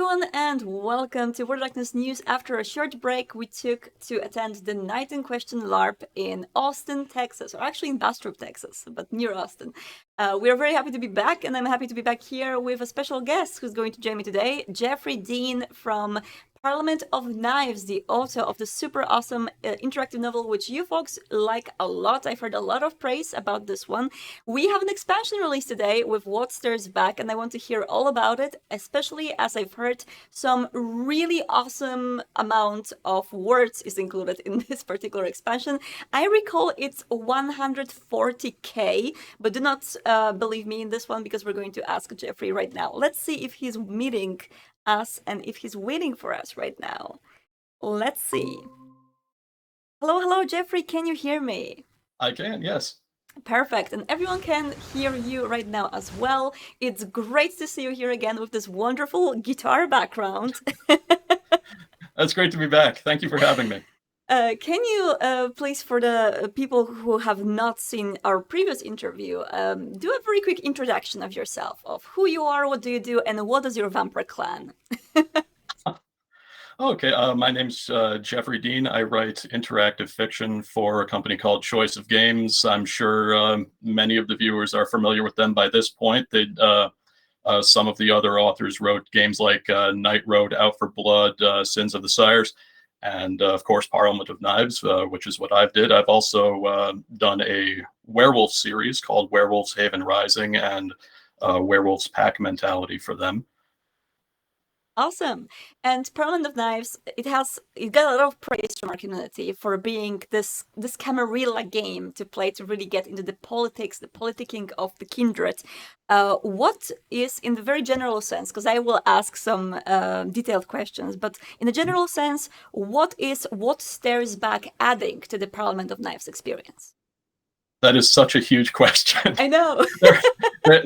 everyone, and welcome to World Darkness News. After a short break we took to attend the Night in Question LARP in Austin, Texas, or actually in Bastrop, Texas, but near Austin. We are very happy to be back, and I'm happy to be back here with a special guest who's going to join me today, Jeffrey Dean from Parliament of Knives, the author of the super awesome interactive novel, which you folks like a lot. I've heard a lot of praise about this one. We have an expansion release today with What Stirs Back, and I want to hear all about it, especially as I've heard some really awesome amount of words is included in this particular expansion. I recall it's 140k, but do not believe me in this one because we're going to ask Jeffrey right now. Let's see if he's meeting us and if he's waiting for us right now. Let's see. Hello, Jeffrey, can you hear me? I can, yes. Perfect, and everyone can hear you right now as well. It's great to see you here again with this wonderful guitar background. That's great to be back. Thank you for having me. Can you, please, for the people who have not seen our previous interview, do a very quick introduction of yourself, of who you are, what do you do, and what is your vampire clan? Okay, my name's Jeffrey Dean. I write interactive fiction for a company called Choice of Games. I'm sure many of the viewers are familiar with them by this point. Some of the other authors wrote games like Night Road, Out for Blood, Sins of the Sires, and of course Parliament of Knives, which is what I've did. I've also done a werewolf series called Werewolves Haven Rising and Werewolves Pack Mentality for them. Awesome. And Parliament of Knives, it got a lot of praise from our community for being this camarilla game to play, to really get into the politics, the politicking of the kindred. What is, in the very general sense, because I will ask some detailed questions, but in a general sense, what Stirs Back adding to the Parliament of Knives experience? That is such a huge question. I know.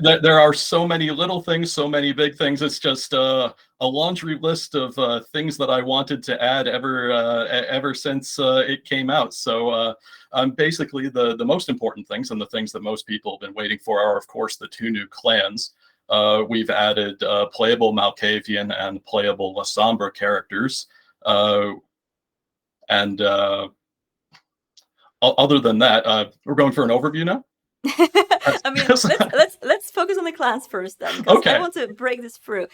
there are so many little things, so many big things. It's just a laundry list of things that I wanted to add ever since it came out. So basically the most important things, and the things that most people have been waiting for, are of course the two new clans. We've added playable Malkavian and playable La Sombra characters. Other than that, we're going for an overview now. I mean, let's focus on the clans first then, because I want to break this through.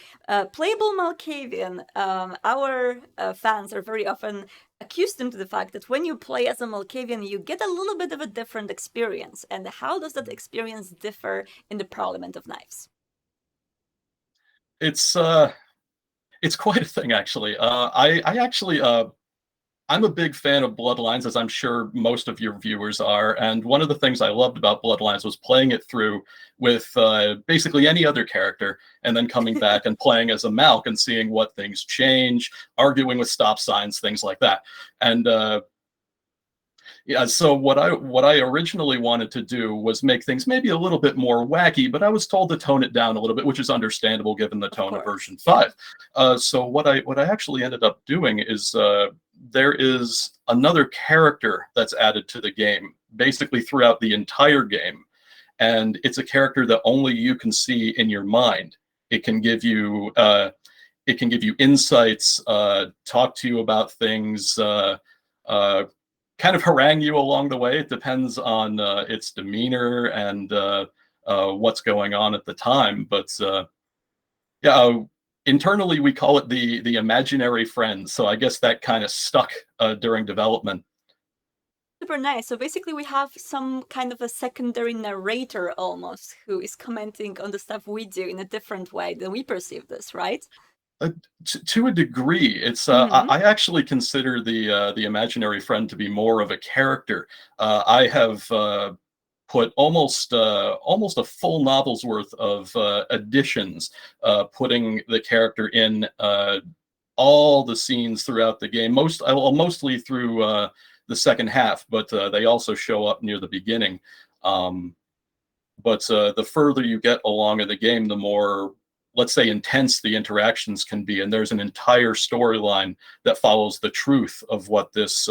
Playable Malkavian, our fans are very often accustomed to the fact that when you play as a Malkavian, you get a little bit of a different experience. And how does that experience differ in the Parliament of Knives? It's quite a thing, actually. I'm a big fan of Bloodlines, as I'm sure most of your viewers are. And one of the things I loved about Bloodlines was playing it through with basically any other character, and then coming back and playing as a Malk and seeing what things change, arguing with stop signs, things like that. And yeah, so what I originally wanted to do was make things maybe a little bit more wacky, but I was told to tone it down a little bit, which is understandable given the tone of version 5. So what I actually ended up doing is there is another character that's added to the game, basically throughout the entire game, and it's a character that only you can see in your mind. It can give you insights, talk to you about things. Kind of harangue you along the way. It depends on its demeanor and what's going on at the time. But internally we call it the imaginary friend. So I guess that kind of stuck during development. Super nice. So basically we have some kind of a secondary narrator almost, who is commenting on the stuff we do in a different way than we perceive this, right? To a degree, it's I actually consider the imaginary friend to be more of a character. I have put almost a full novel's worth of additions, putting the character in all the scenes throughout the game, mostly through the second half, but they also show up near the beginning. But the further you get along in the game, the more, let's say, intense the interactions can be, and there's an entire storyline that follows the truth of what this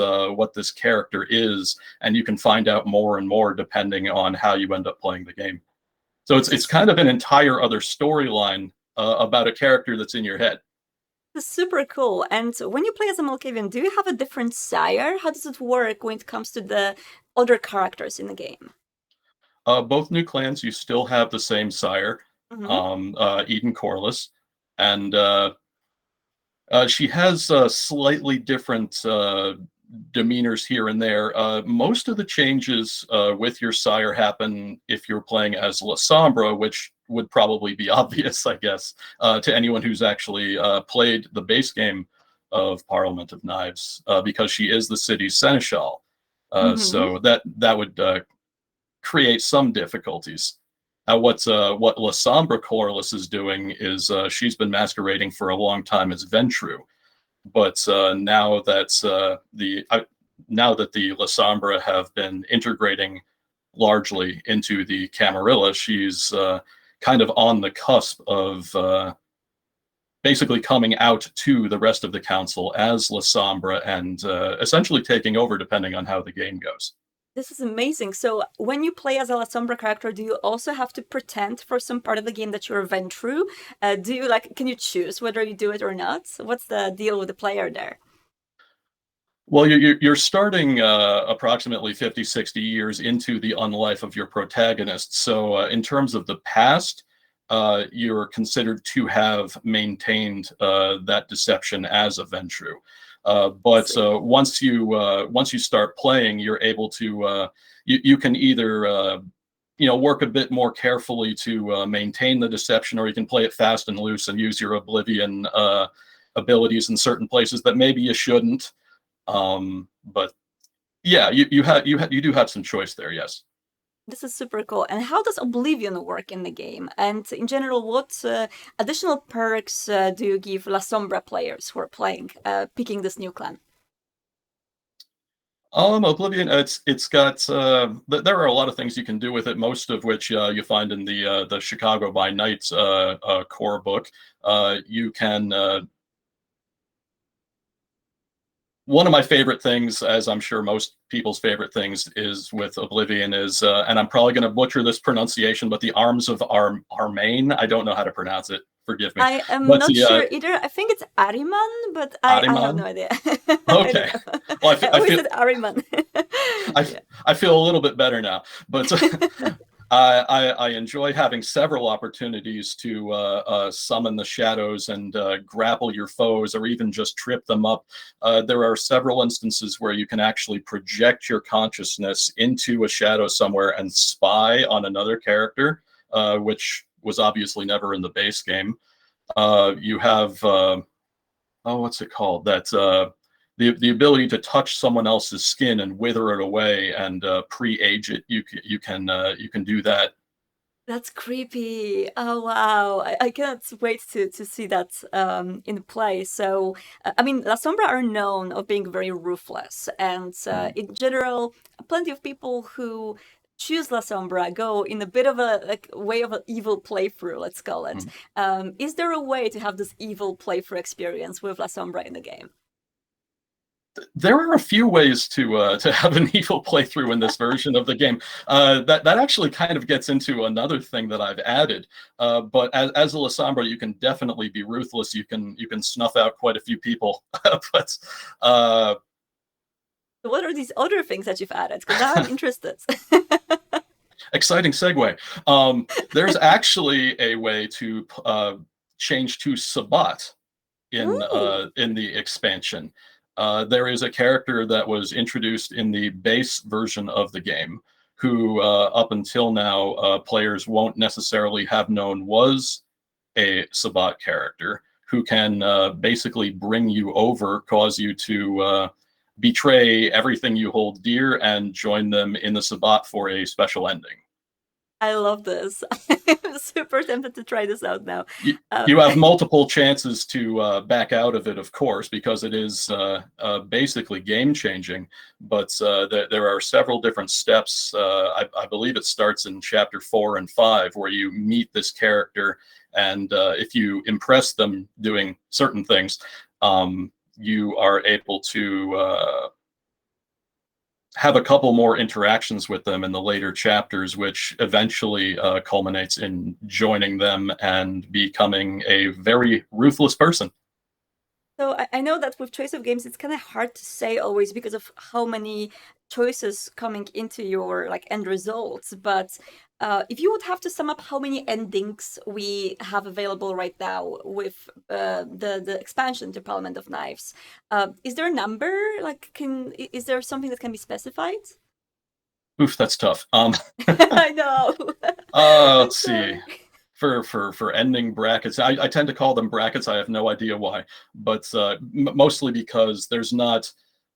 character is, and you can find out more and more depending on how you end up playing the game. So it's kind of an entire other storyline about a character that's in your head. This is super cool. And when you play as a Malkavian, do you have a different sire? How does it work when it comes to the other characters in the game? Both new clans, you still have the same sire, Mm-hmm. Eden Corliss, and she has slightly different demeanors here and there. Most of the changes with your sire happen if you're playing as La Sombra, which would probably be obvious, I guess, to anyone who's actually played the base game of Parliament of Knives, because she is the city's seneschal. Mm-hmm. So that would create some difficulties. What La Sombra Corliss is doing is she's been masquerading for a long time as Ventru, but now that the La Sombra have been integrating largely into the Camarilla, she's kind of on the cusp of basically coming out to the rest of the council as La Sombra and essentially taking over depending on how the game goes. This is amazing. So when you play as a La Sombra character, do you also have to pretend for some part of the game that you're a Ventru? Do you can you choose whether you do it or not? What's the deal with the player there? Well, you're starting approximately 50, 60 years into the unlife of your protagonist. So, in terms of the past, you're considered to have maintained that deception as a Ventru. But once you start playing, you're able to you can either work a bit more carefully to maintain the deception, or you can play it fast and loose and use your Oblivion abilities in certain places that maybe you shouldn't. But yeah, you do have some choice there. Yes. This is super cool. And how does Oblivion work in the game? And in general, what additional perks do you give La Sombra players who are playing, picking this new clan? Oblivion, it's got there are a lot of things you can do with it. Most of which you find in the Chicago by Night core book. You can One of my favorite things, as I'm sure most people's favorite things, is with Oblivion is, and I'm probably going to butcher this pronunciation, but the Arms of Armain. I don't know how to pronounce it. Forgive me. I am But not the sure either. I think it's Ariman, but I have no Ariman. idea. I Okay. don't know. Well, I always said Ariman. I, Yeah. I feel a little bit better now, but I enjoy having several opportunities to summon the shadows and grapple your foes, or even just trip them up. There are several instances where you can actually project your consciousness into a shadow somewhere and spy on another character, which was obviously never in the base game. You have what's it called? That the ability to touch someone else's skin and wither it away and pre-age it. You can do that. That's creepy. Oh wow. I can't wait to see that in play. So I mean La Sombra are known of being very ruthless, and in general plenty of people who choose La Sombra go in a bit of a way of an evil playthrough, let's call it. Mhm. Is there a way to have this evil playthrough experience with La Sombra in the game? There are a few ways to have an evil playthrough in this version of the game. That actually kind of gets into another thing that I've added. But as a La Sombra, you can definitely be ruthless. You can snuff out quite a few people. But What are these other things that you've added? Because now I'm interested. exciting segue. There's actually a way to change to Sabat Ooh. in the expansion. There is a character that was introduced in the base version of the game, who up until now players won't necessarily have known was a Sabat character, who can basically bring you over, cause you to betray everything you hold dear, and join them in the Sabat for a special ending. I love this. I'm super tempted to try this out now. You have multiple chances to back out of it, of course, because it is basically game changing. But there are several different steps. I believe it starts in chapter 4 and 5, where you meet this character, and if you impress them doing certain things, you are able to have a couple more interactions with them in the later chapters, which eventually culminates in joining them and becoming a very ruthless person. So I know that with choice of games, it's kind of hard to say always because of how many choices coming into your like end results. But if you would have to sum up how many endings we have available right now with the expansion to Parliament of Knives, is there a number? Like, is there something that can be specified? Oof, that's tough. I know. I'm Let's see. sorry. For ending brackets, I tend to call them brackets. I have no idea why, but mostly because there's not,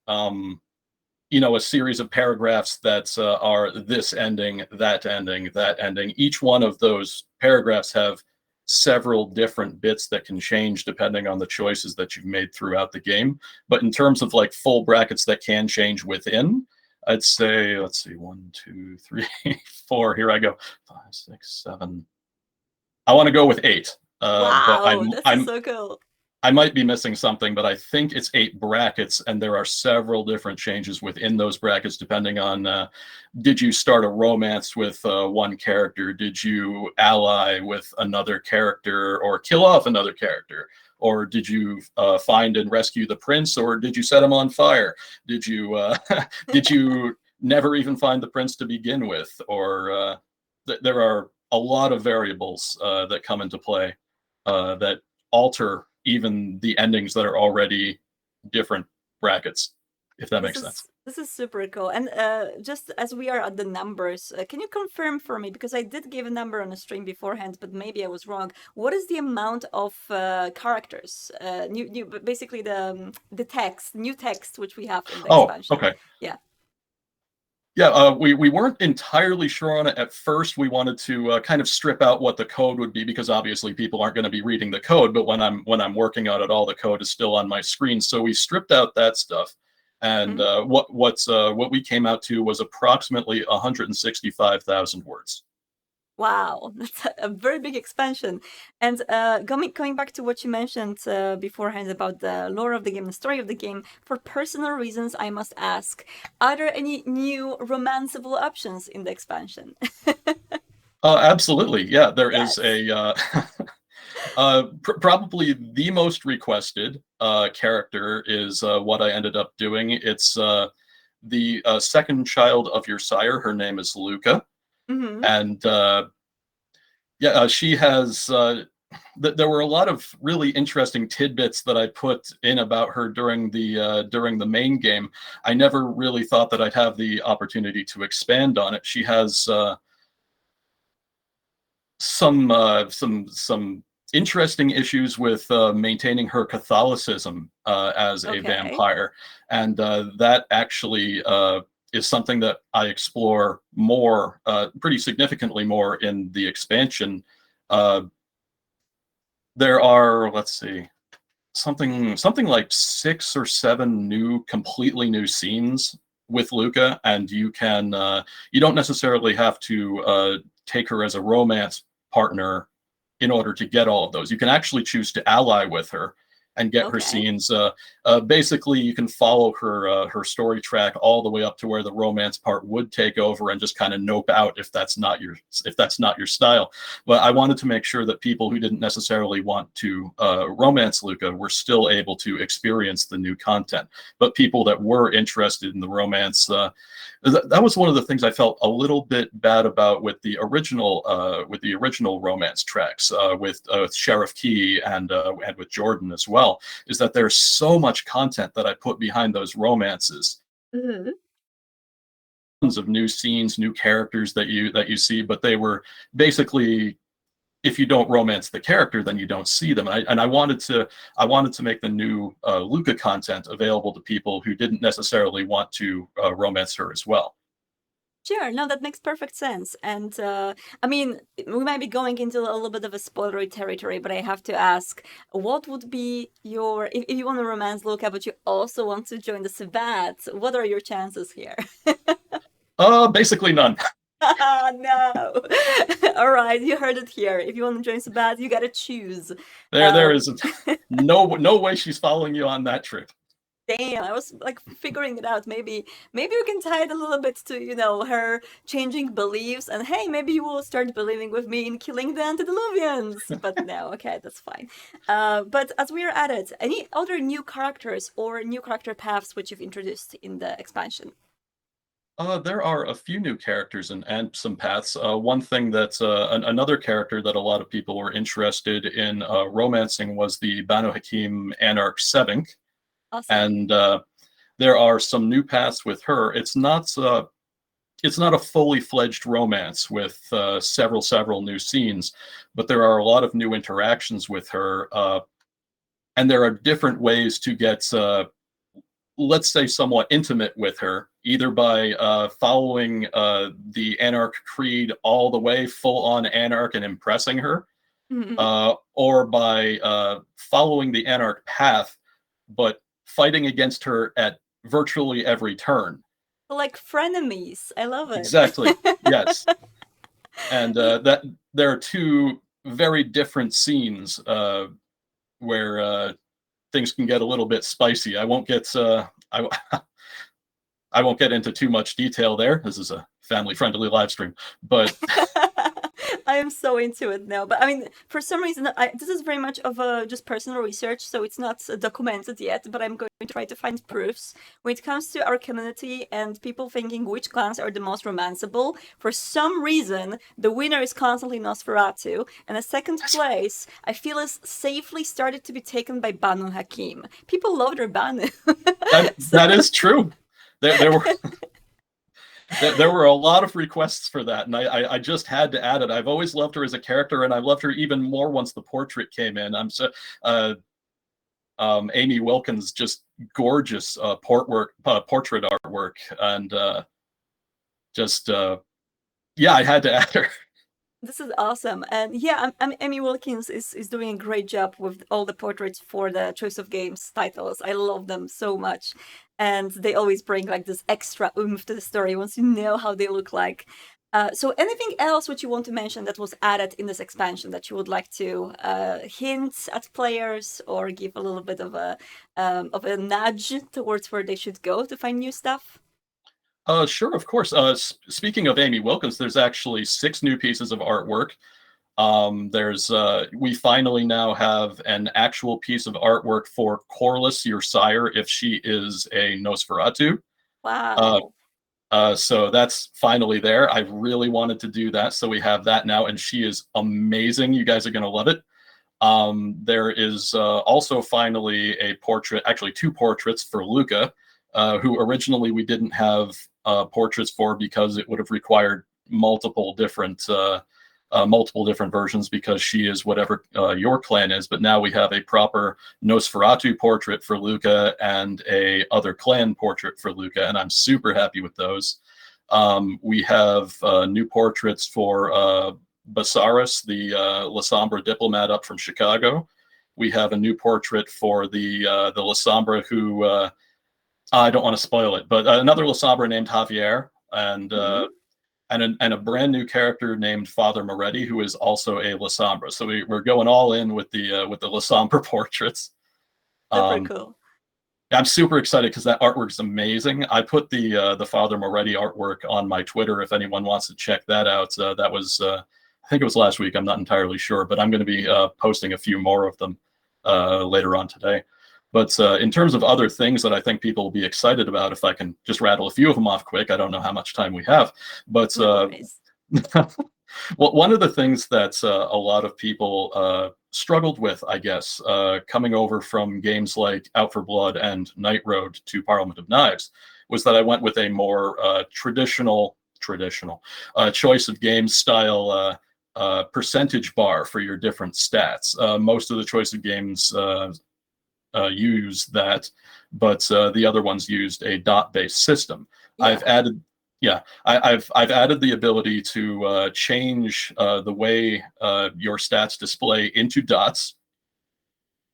a series of paragraphs that are this ending, that ending, that ending. Each one of those paragraphs have several different bits that can change depending on the choices that you've made throughout the game. But in terms of like full brackets that can change within, I'd say, let's see, 1, 2, 3, 4. Here I go. 5, 6, 7. I want to go with 8. But Wow, this is so cool. I might be missing something, but I think it's 8 brackets, and there are several different changes within those brackets depending on did you start a romance with one character? Did you ally with another character or kill off another character? Or did you find and rescue the prince, or did you set him on fire? Did you did you never even find the prince to begin with? Or there are a lot of variables that come into play that alter even the endings that are already different brackets, if that makes sense. This is super cool. And just as we are at the numbers, can you confirm for me, because I did give a number on the stream beforehand, but maybe I was wrong. What is the amount of characters? Basically the text, new text, which we have in the Oh, expansion. okay. Yeah. Yeah, we weren't entirely sure on it at first. We wanted to kind of strip out what the code would be because obviously people aren't going to be reading the code. But when I'm working on it, all the code is still on my screen. So we stripped out that stuff, and what we came out to was approximately 165,000 words. Wow, that's a very big expansion. And coming back to what you mentioned beforehand about the lore of the game, the story of the game, for personal reasons, I must ask, are there any new romanceable options in the expansion? Absolutely, yeah. There is Yes. a probably the most requested character is what I ended up doing. It's the second child of your sire. Her name is Luca, Mm-hmm. and yeah, she has. There were a lot of really interesting tidbits that I put in about her during the main game. I never really thought that I'd have the opportunity to expand on it. She has some interesting issues with maintaining her Catholicism as a Okay. vampire, and that actually is something that I explore more, pretty significantly more in the expansion. Uh, there are, let's see, something like 6 or 7 completely new scenes with Luca, and you don't necessarily have to take her as a romance partner in order to get all of those. You can actually choose to ally with her and get her Okay. scenes. Basically, you can follow her story track all the way up to where the romance part would take over, and just kind of nope out if that's not your style. But I wanted to make sure that people who didn't necessarily want to romance Luca were still able to experience the new content. But people that were interested in the romance, that was one of the things I felt a little bit bad about with the original romance tracks with Sheriff Key and with Jordan as well, is that there's so much content that I put behind those romances. Mm-hmm. Tons of new scenes, new characters that you see, but they were basically, if you don't romance the character, then you don't see them. And I wanted to make the new Luca content available to people who didn't necessarily want to romance her as well. Sure, no, that makes perfect sense. And I mean, we might be going into a little bit of a spoilery territory, but I have to ask, what would be if you want to romance Luca, but you also want to join the Sabbats, what are your chances here? Basically none. No. All right, you heard it here. If you want to join Sabbath, you gotta choose. There Um, is no way she's following you on that trip. Damn, I was like figuring it out. Maybe we can tie it a little bit to, you know, her changing beliefs, and hey, maybe you will start believing with me in killing the antediluvians. But no, okay, that's fine. But as we are at it, any other new characters or new character paths which you've introduced in the expansion? There are a few new characters and some paths. One thing that another character that a lot of people were interested in romancing was the Banu Hakim Anarch Sevink, Awesome. and there are some new paths with her. It's not a fully fledged romance with several new scenes, but there are a lot of new interactions with her, and there are different ways to get let's say, somewhat intimate with her, either by following the Anarch Creed all the way, full on Anarch, and impressing her, Mm-hmm. or by following the Anarch path, but fighting against her at virtually every turn. Like frenemies. I love it. Exactly. Yes. And that there are two very different scenes where things can get a little bit spicy. I, I won't get into too much detail there. This is a family-friendly live stream, but I am so into it now. But I mean, for some reason, this is very much of a just personal research, so it's not documented yet. But I'm going to try to find proofs when it comes to our community and people thinking which clans are the most romanceable. For some reason, the winner is constantly Nosferatu, and the second place I feel is safely started to be taken by Banu Hakim. People love their Banu. So, that is true. There were there were a lot of requests for that, and I just had to add it. I've always loved her as a character, and I loved her even more once the portrait came in. Amy Wilkins, just gorgeous portrait artwork, and just yeah, I had to add her. this is awesome. And yeah, Amy Wilkins is doing a great job with all the portraits for the Choice of Games titles. I love them so much. And they always bring like this extra oomph to the story once you know how they look like. So anything else which you want to mention that was added in this expansion that you would like to hint at players or give a little bit of a nudge towards where they should go to find new stuff? Sure, of course. Speaking of Amy Wilkins, there's actually 6 new pieces of artwork. There's we finally now have an actual piece of artwork for Corlys, your sire, if she is a Nosferatu. Uh, Wow. so that's finally there. I really wanted to do that, so we have that now, and she is amazing. You guys are gonna love it. There is also finally a portrait, actually 2 portraits for Luca, who originally we didn't have portraits for because it would have required multiple different versions because she is whatever your clan is. But now we have a proper Nosferatu portrait for Luca and a other clan portrait for Luca, and I'm super happy with those. We have new portraits for Basaris, the La Sombra diplomat up from Chicago. We have a new portrait for the La Sombra who I don't want to spoil it, but another La Sombra named Javier, and Mhm. and a brand new character named Father Moretti, who is also a La Sombra. So we're going all in with the La Sombra portraits. Super Um, cool. I'm super excited because that artwork is amazing. I put the Father Moretti artwork on my Twitter if anyone wants to check that out. That was I think it was last week. I'm not entirely sure, but I'm going to be posting a few more of them later on today. But in terms of other things that I think people will be excited about, if I can just rattle a few of them off quick, I don't know how much time we have, but No worries. well, one of the things that a lot of people struggled with, I guess, coming over from games like Out for Blood and Night Road to Parliament of Knives, was that I went with a more traditional choice of game style percentage bar for your different stats. Most of the choice of games use that, but the other ones used a dot-based system. I've Yeah. added, yeah, I've added the ability to change the way your stats display into dots,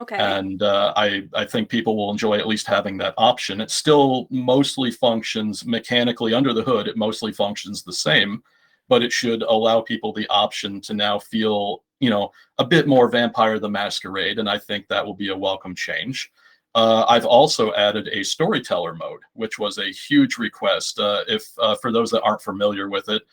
Okay. and I think people will enjoy at least having that option. It still mostly functions mechanically under the hood. It mostly functions the same, but it should allow people the option to now feel, a bit more Vampire the Masquerade, and I think that will be a welcome change. I've also added a storyteller mode, which was a huge request. If for those that aren't familiar with it,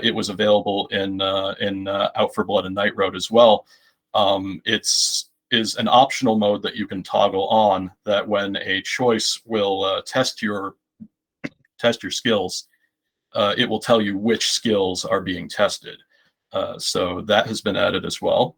it was available in Out for Blood and Night Road as well. It's is an optional mode that you can toggle on that when a choice will test your skills, it will tell you which skills are being tested. So that has been added as well.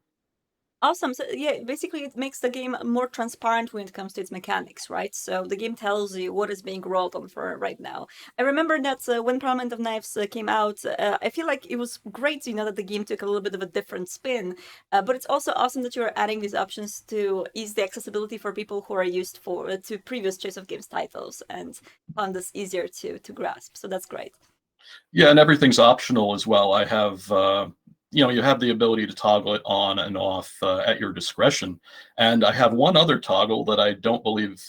Awesome. So yeah, basically it makes the game more transparent when it comes to its mechanics, right? So the game tells you what is being rolled on for right now. I remember that when Parliament of Knives came out, I feel like it was great, that the game took a little bit of a different spin. But it's also awesome that you're adding these options to ease the accessibility for people who are used to previous Choice of Games titles and found this easier to grasp. So that's great. Yeah, and everything's optional as well. I have you have the ability to toggle it on and off at your discretion. And I have one other toggle that I don't believe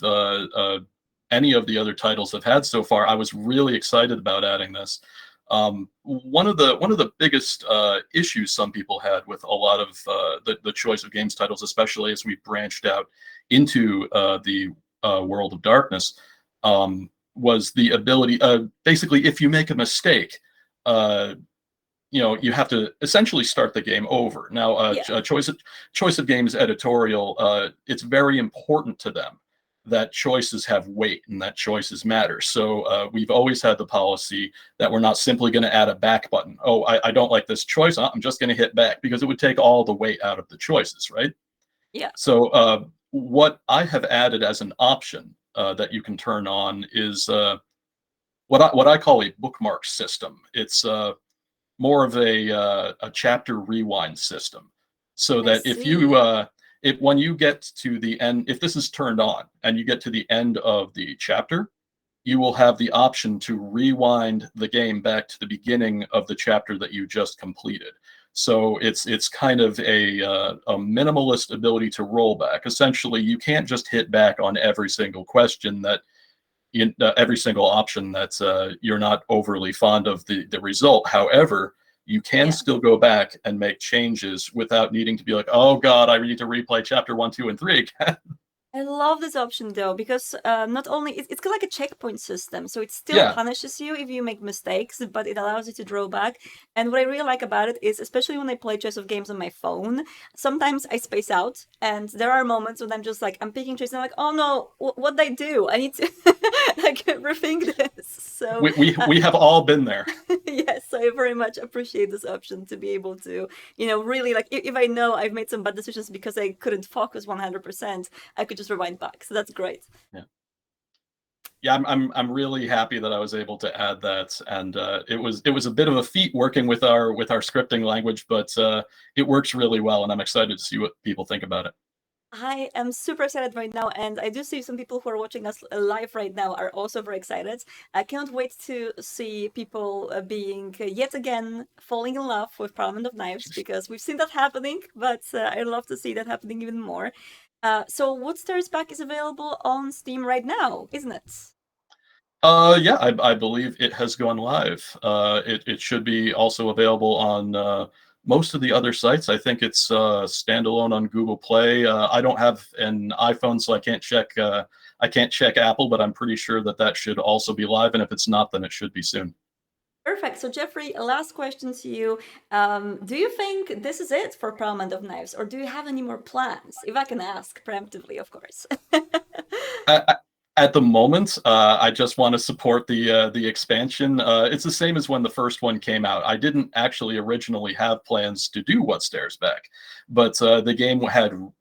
any of the other titles have had so far. I was really excited about adding this. One of the biggest issues some people had with a lot of the Choice of Games titles, especially as we branched out into the World of Darkness, was the ability. Basically, if you make a mistake, you have to essentially start the game over. Now, Yeah. Choice of Games editorial, it's very important to them that choices have weight and that choices matter. So we've always had the policy that we're not simply going to add a back button. Oh, I don't like this choice. I'm just going to hit back, because it would take all the weight out of the choices, right? Yeah. So what I have added as an option that you can turn on is what I call a bookmark system. It's more of a chapter rewind system, so I that see. if when you get to the end, if this is turned on and you get to the end of the chapter, you will have the option to rewind the game back to the beginning of the chapter that you just completed. So it's kind of a minimalist ability to roll back. Essentially, you can't just hit back on every single question that every single option that you're not overly fond of the result. However, you can Yeah. still go back and make changes without needing to be like, oh God, I need to replay chapter 1, 2, and 3 again. I love this option though, because not only it's like a checkpoint system, so it still Yeah. punishes you if you make mistakes, but it allows you to draw back. And what I really like about it is, especially when I play Chess of Games on my phone, sometimes I space out, and there are moments when I'm just like, I'm picking chess, and I'm like, oh no, what did I do? I need to like rethink this. So We have all been there. yes, I very much appreciate this option to be able to, really like if I know I've made some bad decisions because I couldn't focus 100%, I could just rewind back. So that's great. Yeah. Yeah, I'm really happy that I was able to add that, and it was a bit of a feat working with our scripting language, but it works really well, and I'm excited to see what people think about it. I am super excited right now, and I do see some people who are watching us live right now are also very excited. I cannot wait to see people being yet again falling in love with Parliament of Knives, because we've seen that happening, but I'd love to see that happening even more. So What Stares Back is available on Steam right now, isn't it? Yeah, I believe it has gone live. It should be also available on most of the other sites. I think it's standalone on Google Play. I don't have an iPhone, so I can't check Apple, but I'm pretty sure that that should also be live. And if it's not, then it should be soon. Perfect. So, Jeffrey, last question to you. Do you think this is it for Parliament of Knives, or do you have any more plans? If I can ask preemptively, of course. I, at the moment, I just want to support the expansion. It's the same as when the first one came out. I didn't actually originally have plans to do What Stares Back, but the game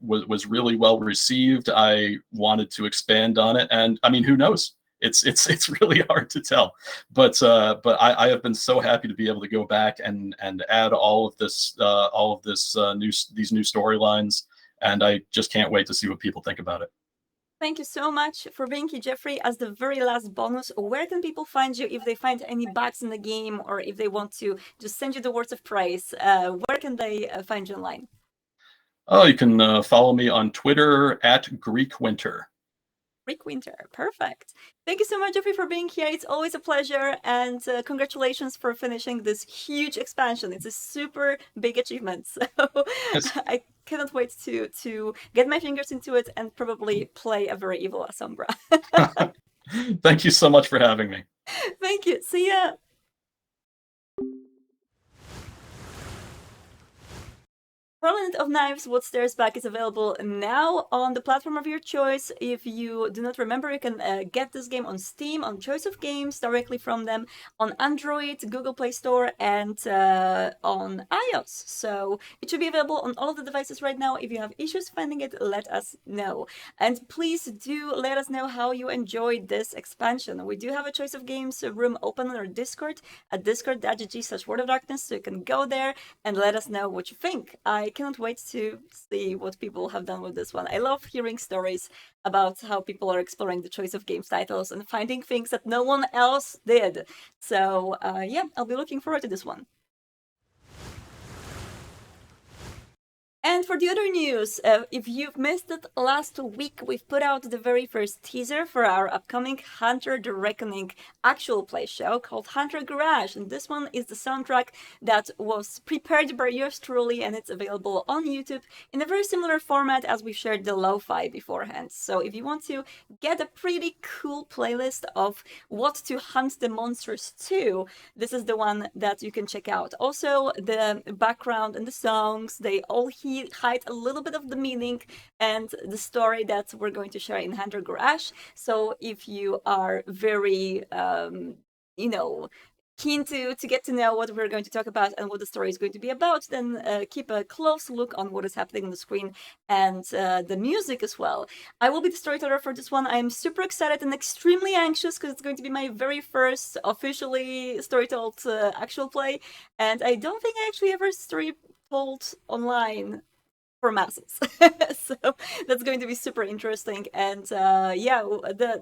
was really well received. I wanted to expand on it, and I mean, who knows? It's really hard to tell, but I have been so happy to be able to go back and add all of this these new storylines, and I just can't wait to see what people think about it. Thank you so much for being here, Jeffrey. As the very last bonus, where can people find you if they find any bugs in the game, or if they want to just send you the words of praise? Where can they find you online? Oh, you can follow me on Twitter at Greek Winter. Rick Winter. Perfect. Thank you so much, Jeffrey, for being here. It's always a pleasure. And congratulations for finishing this huge expansion. It's a super big achievement. So Yes. I cannot wait to get my fingers into it and probably play a very evil Asombra. Thank you so much for having me. Thank you. See ya. Parliament of Knives, What's There's Back is available now on the platform of your choice. If you do not remember, you can get this game on Steam, on Choice of Games, directly from them, on Android, Google Play Store, and on iOS. So it should be available on all of the devices right now. If you have issues finding it, let us know. And please do let us know how you enjoyed this expansion. We do have a Choice of Games room open on our Discord at discord.gg/World of Darkness, so you can go there and let us know what you think. I cannot wait to see what people have done with this one. I love hearing stories about how people are exploring the Choice of Games titles and finding things that no one else did. So yeah, I'll be looking forward to this one. And for the other news, if you've missed it, last week we've put out the very first teaser for our upcoming Hunter the Reckoning actual play show called Hunter Garage. And this one is the soundtrack that was prepared by yours truly, and it's available on YouTube in a very similar format as we shared the lo-fi beforehand. So if you want to get a pretty cool playlist of what to hunt the monsters to, this is the one that you can check out. Also, the background and the songs, they all hide a little bit of the meaning and the story that we're going to share in Hunter Garage. So if you are very, keen to get to know what we're going to talk about and what the story is going to be about, then keep a close look on what is happening on the screen and the music as well. I will be the storyteller for this one. I am super excited and extremely anxious because it's going to be my very first officially storytold actual play, and I don't think I actually ever storytold online for masses. So that's going to be super interesting. And yeah,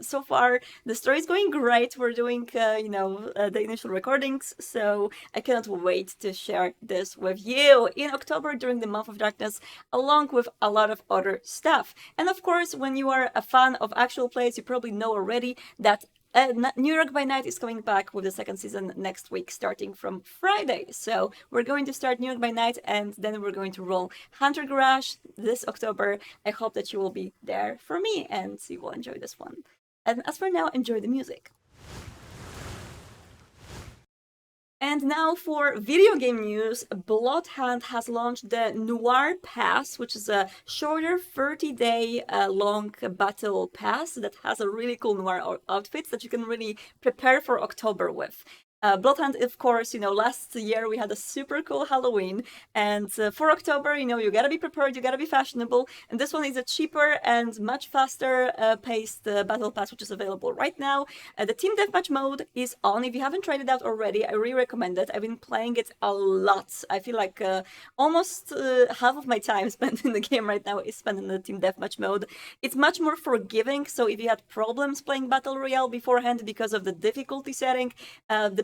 so far the story is going great. We're doing the initial recordings, so I cannot wait to share this with you in October during the month of darkness, along with a lot of other stuff. And of course, when you are a fan of actual plays, you probably know already that New York by Night is coming back with the second season next week, starting from Friday. So we're going to start New York by Night, and then we're going to roll Hunter Garage this October. I hope that you will be there for me, and you will enjoy this one. And as for now, enjoy the music. And now for video game news, Bloodhunt has launched the Noir Pass, which is a shorter 30-day long battle pass that has a really cool Noir outfits that you can really prepare for October with. Bloodhunt, of course, last year we had a super cool Halloween, and for October, you gotta be prepared, you gotta be fashionable, and this one is a cheaper and much faster paced battle pass, which is available right now. The team deathmatch mode is on. If you haven't tried it out already, I really recommend it. I've been playing it a lot. I feel like almost half of my time spent in the game right now is spent in the team deathmatch mode. It's much more forgiving, so if you had problems playing Battle Royale beforehand because of the difficulty setting,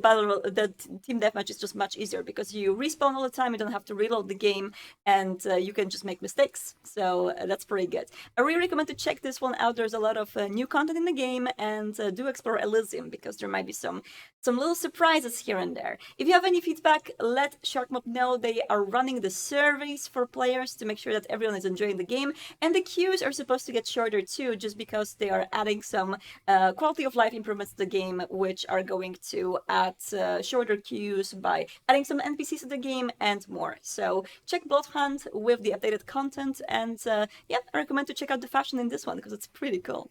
the team deathmatch is just much easier because you respawn all the time, you don't have to reload the game, and you can just make mistakes. So that's pretty good. I really recommend to check this one out. There's a lot of new content in the game, and do explore Elysium because there might be some little surprises here and there. If you have any feedback, let Sharkmob know. They are running the surveys for players to make sure that everyone is enjoying the game, and the queues are supposed to get shorter too, just because they are adding some quality of life improvements to the game, which are going to add shorter queues by adding some NPCs to the game and more. So check Bloodhunt with the updated content, and yeah, I recommend to check out the fashion in this one because it's pretty cool.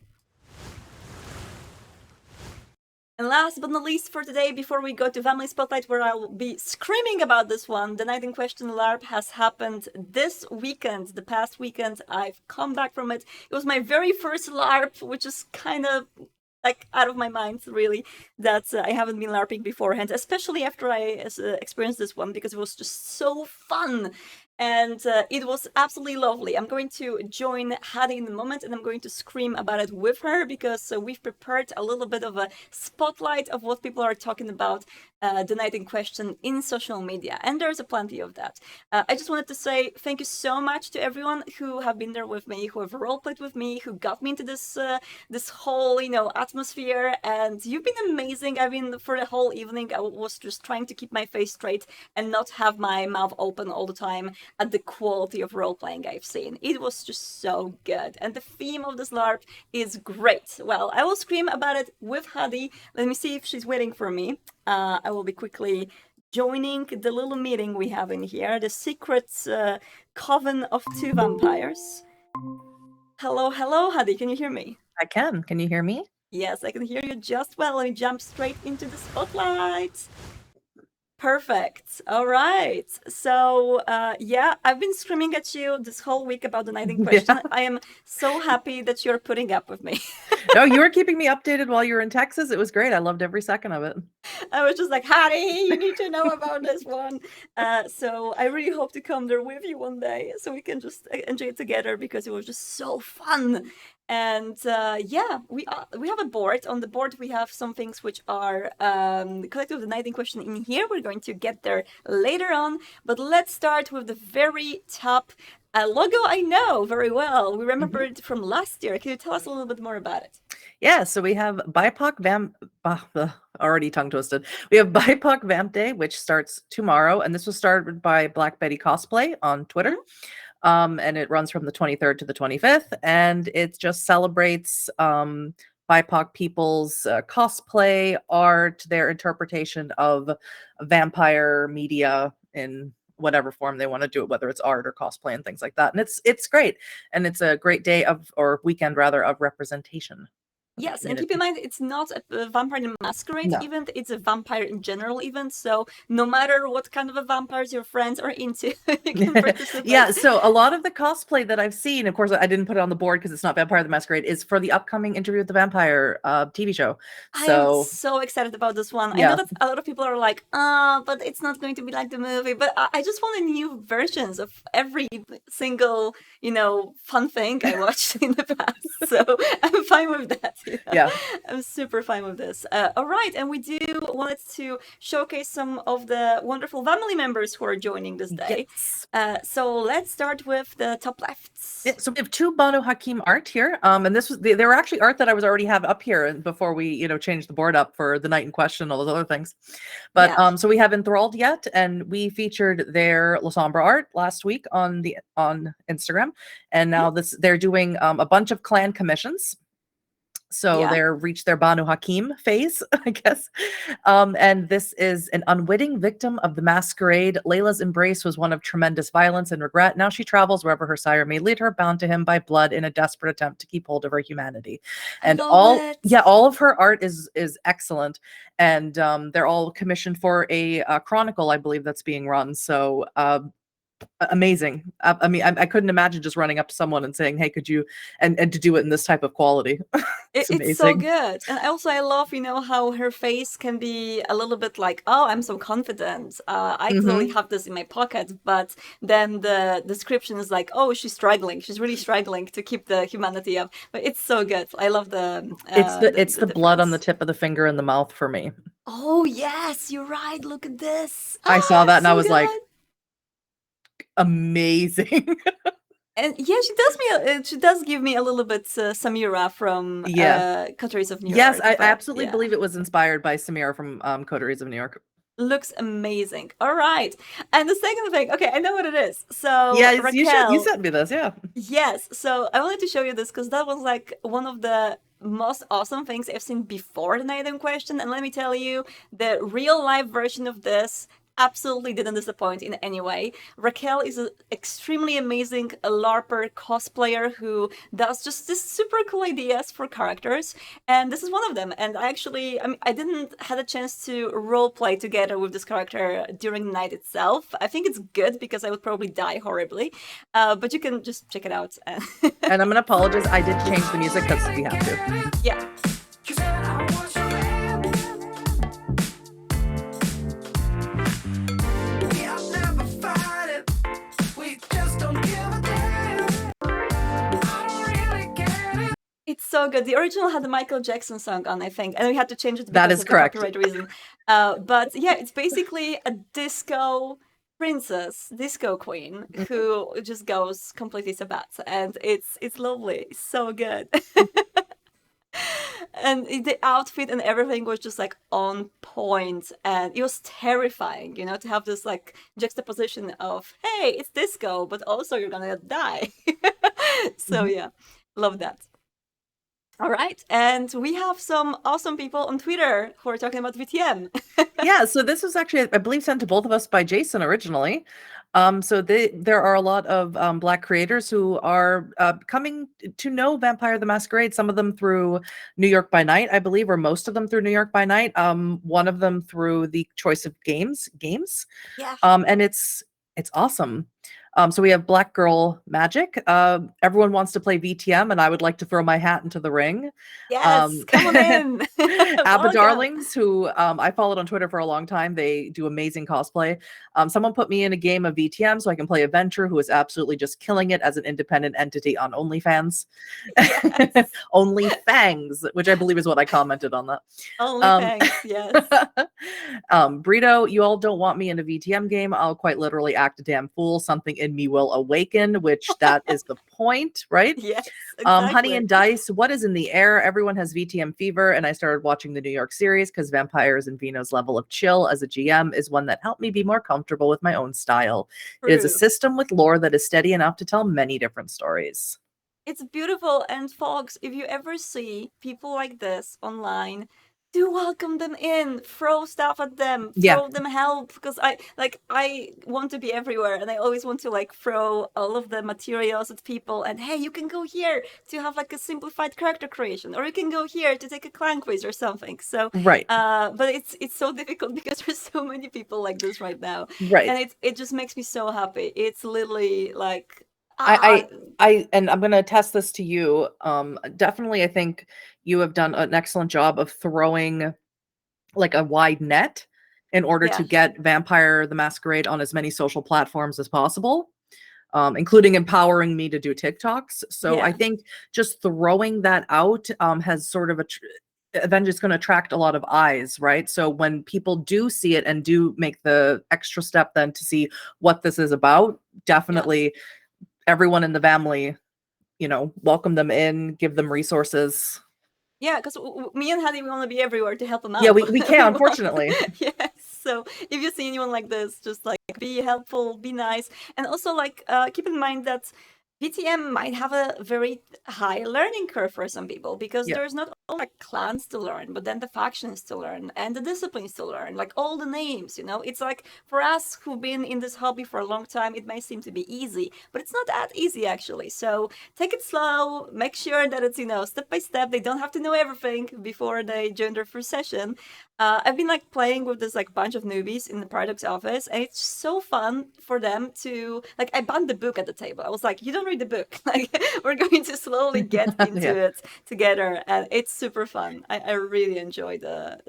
And last but not least for today, before we go to Vamily Spotlight, where I'll be screaming about this one, the Night in Question LARP has happened this weekend. The past weekend, I've come back from it. It was my very first LARP, which is kind of like out of my mind, really, that I haven't been LARPing beforehand, especially after I experienced this one, because it was just so fun. And it was absolutely lovely. I'm going to join Hadi in a moment, and I'm going to scream about it with her, because we've prepared a little bit of a spotlight of what people are talking about the night in question in social media, and there's a plenty of that. I just wanted to say thank you so much to everyone who have been there with me, who have roleplayed with me, who got me into this whole atmosphere, and you've been amazing. I mean, for the whole evening, I was just trying to keep my face straight and not have my mouth open all the time at the quality of role playing I've seen. It was just so good, and the theme of this LARP is great. Well, I will scream about it with Hadi. Let me see if she's waiting for me. I will be quickly joining the little meeting we have in here, the secret coven of two vampires. Hello, hello, Hadi. Can you hear me? I can. Can you hear me? Yes, I can hear you just well. Let me jump straight into the spotlight. Perfect. All right. So, yeah, I've been screaming at you this whole week about the night in question. I am so happy that you're putting up with me. No, you were keeping me updated while you were in Texas. It was great. I loved every second of it. I was just like, Hattie, you need to know about this one. So I really hope to come there with you one day so we can just enjoy it together, because it was just so fun. And yeah, we have a board. On the board, we have some things which are collected with the night in question in here. We're going to get there later on. But let's start with the very top logo I know very well. We remember it from last year. Can you tell us a little bit more about it? Yeah, so we have already tongue twisted. We have BIPOC Vamp Day, which starts tomorrow, and this was started by Black Betty Cosplay on Twitter. And it runs from the 23rd to the 25th, and it just celebrates BIPOC people's cosplay, art, their interpretation of vampire media in whatever form they want to do it, whether it's art or cosplay and things like that. And it's great, and it's a great day or weekend rather of representation. Yes, and keep in mind, it's not a Vampire the Masquerade event, it's a vampire in general event, so no matter what kind of a vampires your friends are into, you can participate. Yeah, so a lot of the cosplay that I've seen, of course, I didn't put it on the board because it's not Vampire the Masquerade, is for the upcoming Interview with the Vampire TV show. So I'm so excited about this one. Yeah. I know that a lot of people are like, but it's not going to be like the movie, but I just want new versions of every single, fun thing I watched in the past, so I'm fine with that. Yeah, I'm super fine with this. All right, and we do wanted to showcase some of the wonderful Vamily members who are joining this day. Yes. So let's start with the top left. Yeah, so we have two Banu Hakim art here, and this was they were actually art that I was already have up here before we changed the board up for the night in question, all those other things. But so we have Enthralled Yet, and we featured their La Sombra art last week on Instagram, and now they're doing a bunch of clan commissions. So they're reached their Banu Hakim phase, I guess. And this is an unwitting victim of the masquerade. Layla's embrace was one of tremendous violence and regret. Now she travels wherever her sire may lead her, bound to him by blood in a desperate attempt to keep hold of her humanity. And all of her art is excellent. And they're all commissioned for a chronicle, I believe, that's being run. So amazing. I mean, I couldn't imagine just running up to someone and saying, hey, could you, and to do it in this type of quality. It's so good. And also I love, how her face can be a little bit like, oh, I'm so confident. I clearly have this in my pocket. But then the description is like, oh, she's struggling. She's really struggling to keep the humanity up. But it's so good. I love the... it's the blood on the tip of the finger in the mouth for me. Oh, yes, you're right. Look at this. I saw that and I was like, amazing. And yeah, she does give me a little bit Samira from Coteries of New York. Yes, I absolutely believe it was inspired by Samira from Coteries of New York. Looks amazing. All right. And the second thing, okay, I know what it is. So yeah, Raquel, you sent me this, yeah. Yes. So I wanted to show you this because that was like one of the most awesome things I've seen before the night in question. And let me tell you, the real life version of this absolutely didn't disappoint in any way. Raquel is an extremely amazing LARPer cosplayer who does just this super cool ideas for characters, and this is one of them. And I didn't had a chance to role play together with this character during the night itself. I think it's good because I would probably die horribly, but you can just check it out. And I'm gonna apologize, I did change the music because we have to. Yeah. It's so good. The original had the Michael Jackson song on, I think, and we had to change it That because is of correct. the copyright reason. But yeah, it's basically a disco princess, disco queen, who just goes completely sabat, and it's lovely. It's so good. And the outfit and everything was just like on point, and it was terrifying, to have this like juxtaposition of, hey, it's disco, but also you're gonna die. So yeah, love that. All right, and we have some awesome people on Twitter who are talking about VTM. Yeah, so this was actually, I believe, sent to both of us by Jason originally. So there are a lot of Black creators who are coming to know Vampire the Masquerade. Some of them through New York by Night, I believe, or most of them through New York by Night. One of them through the choice of games. Yeah. And it's awesome. So we have Black Girl Magic. Everyone wants to play VTM, and I would like to throw my hat into the ring. Yes, come on in. Abba Welcome. Darlings, who I followed on Twitter for a long time. They do amazing cosplay. Someone put me in a game of VTM so I can play Adventure, who is absolutely just killing it as an independent entity on OnlyFans. Yes. Only Fangs, which I believe is what I commented on that. Only thanks, yes. Brito, you all don't want me in a VTM game. I'll quite literally act a damn fool. Something in me will awaken, which that is the point, right? Yes, exactly. Honey and Dice, what is in the air? Everyone has VTM fever, and I started watching the New York series because Vampires and Vino's level of chill as a GM is one that helped me be more comfortable with my own style. True. It is a system with lore that is steady enough to tell many different stories. It's beautiful, and folks, if you ever see people like this online, do welcome them in, throw stuff at them, throw them help, because I want to be everywhere, and I always want to like throw all of the materials at people, and hey, you can go here to have like a simplified character creation, or you can go here to take a clan quiz or something. So right, but it's so difficult because there's so many people like this right now, right, and it just makes me so happy. It's literally like and I'm going to attest this to you. Definitely, I think you have done an excellent job of throwing like a wide net in order to get Vampire the Masquerade on as many social platforms as possible, including empowering me to do TikToks. So I think just throwing that out has sort of then it's going to attract a lot of eyes, right? So when people do see it and do make the extra step then to see what this is about, definitely everyone in the family, welcome them in, give them resources. Yeah, because me and Hattie, we want to be everywhere to help them out. Yeah, we can, unfortunately. Yes. So if you see anyone like this, just like be helpful, be nice. And also like keep in mind that VTM might have a very high learning curve for some people because there's not only like clans to learn, but then the factions to learn and the disciplines to learn, like all the names, It's like for us who've been in this hobby for a long time, it may seem to be easy, but it's not that easy actually. So take it slow, make sure that it's, step by step. They don't have to know everything before they join their first session. I've been like playing with this like bunch of newbies in the Paradox office, and it's so fun for them to like. I banned the book at the table. I was like, "You don't read the book. Like, we're going to slowly get into it together," and it's super fun. I really enjoy the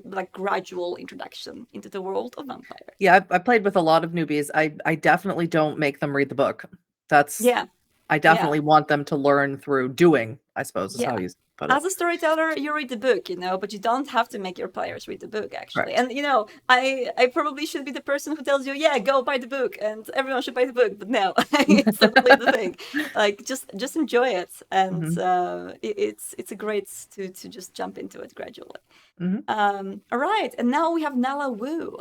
like gradual introduction into the world of vampire. Yeah, I played with a lot of newbies. I definitely don't make them read the book. I definitely want them to learn through doing, I suppose, is how you put it. As a storyteller, you read the book, but you don't have to make your players read the book, actually. Right. And, I probably should be the person who tells you, go buy the book, and everyone should buy the book, but no, it's definitely the thing. Like, just enjoy it, and it's a great to just jump into it gradually. All right, and now we have Nala Wu.